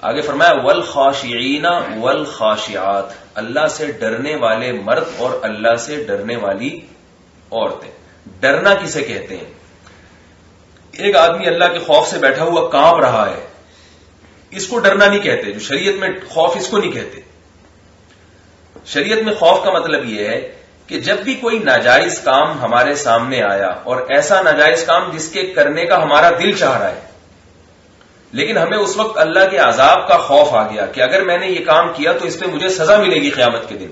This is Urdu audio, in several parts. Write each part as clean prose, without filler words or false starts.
آگے فرمایا والخاشعین والخاشعات، اللہ سے ڈرنے والے مرد اور اللہ سے ڈرنے والی عورتیں. ڈرنا کسے کہتے ہیں؟ ایک آدمی اللہ کے خوف سے بیٹھا ہوا کانپ رہا ہے، اس کو ڈرنا نہیں کہتے. جو شریعت میں خوف اس کو نہیں کہتے. شریعت میں خوف کا مطلب یہ ہے کہ جب بھی کوئی ناجائز کام ہمارے سامنے آیا، اور ایسا ناجائز کام جس کے کرنے کا ہمارا دل چاہ رہا ہے، لیکن ہمیں اس وقت اللہ کے عذاب کا خوف آ گیا کہ اگر میں نے یہ کام کیا تو اس پہ مجھے سزا ملے گی قیامت کے دن،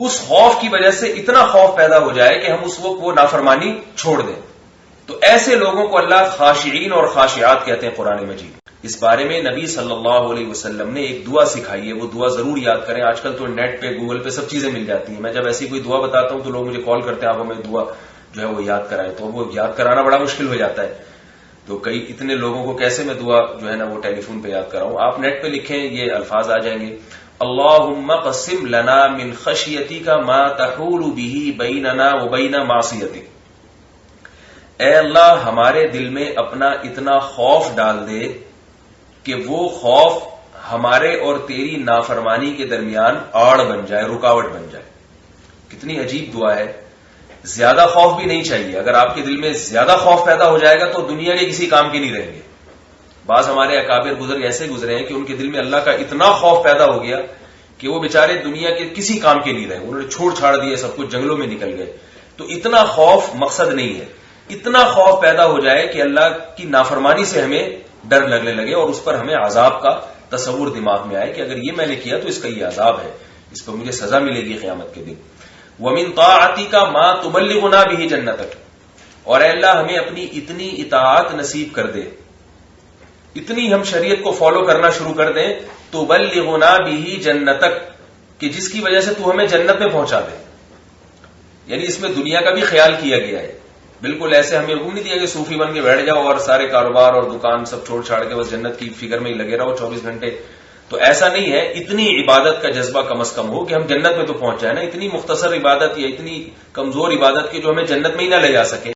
اس خوف کی وجہ سے اتنا خوف پیدا ہو جائے کہ ہم اس وقت وہ نافرمانی چھوڑ دیں، تو ایسے لوگوں کو اللہ خاشعین اور خاشعات کہتے ہیں قرآن مجید. اس بارے میں نبی صلی اللہ علیہ وسلم نے ایک دعا سکھائی ہے، وہ دعا ضرور یاد کریں. آج کل تو نیٹ پہ گوگل پہ سب چیزیں مل جاتی ہیں. میں جب ایسی کوئی دعا بتاتا ہوں تو لوگ مجھے کال کرتے ہیں آپ ہمیں دعا جو ہے وہ یاد کرائیں، تو وہ یاد کرانا بڑا مشکل ہو جاتا ہے. تو کئی اتنے لوگوں کو کیسے میں دعا جو ہے نا وہ ٹیلی فون پہ یاد کراؤں. آپ نیٹ پہ لکھیں، یہ الفاظ آ جائیں گے. اللہم قسم لنا من خشیتک ما تحول به بیننا وبین معصیتک. اے اللہ ہمارے دل میں اپنا اتنا خوف ڈال دے کہ وہ خوف ہمارے اور تیری نافرمانی کے درمیان آڑ بن جائے، رکاوٹ بن جائے. کتنی عجیب دعا ہے. زیادہ خوف بھی نہیں چاہیے. اگر آپ کے دل میں زیادہ خوف پیدا ہو جائے گا تو دنیا کے کسی کام کے نہیں رہیں گے. بعض ہمارے اکابر بزرگ ایسے گزرے ہیں کہ ان کے دل میں اللہ کا اتنا خوف پیدا ہو گیا کہ وہ بیچارے دنیا کے کسی کام کے نہیں رہے، انہوں نے چھوڑ چھاڑ دیے سب کچھ، جنگلوں میں نکل گئے. تو اتنا خوف مقصد نہیں ہے. اتنا خوف پیدا ہو جائے کہ اللہ کی نافرمانی سے ہمیں ڈر لگنے لگے اور اس پر ہمیں عذاب کا تصور دماغ میں آئے کہ اگر یہ میں نے کیا تو اس کا یہ عذاب ہے، اس پر مجھے سزا ملے گی قیامت کے دن. وَمِن طَاعَتِكَ مَا تُبَلِّغُنَا بِهِ جَنَّتَكَ، اور اے اللہ ہمیں اپنی اتنی اطاعت نصیب کر دے، اتنی ہم شریعت کو فالو کرنا شروع کر دیں، تُبَلِّغُنَا بِهِ جَنَّتَكَ، کہ جس کی وجہ سے تو ہمیں جنت میں پہنچا دے. یعنی اس میں دنیا کا بھی خیال کیا گیا ہے. بالکل ایسے ہمیں حکم نہیں دیا کہ صوفی بن کے بیٹھ جاؤ اور سارے کاروبار اور دکان سب چھوڑ چھاڑ کے بس جنت کی فکر میں ہی لگے رہو 24 گھنٹے. تو ایسا نہیں ہے. اتنی عبادت کا جذبہ کم از کم ہو کہ ہم جنت میں تو پہنچ جائیں نا. اتنی مختصر عبادت یا اتنی کمزور عبادت کی جو ہمیں جنت میں ہی نہ لے جا سکے.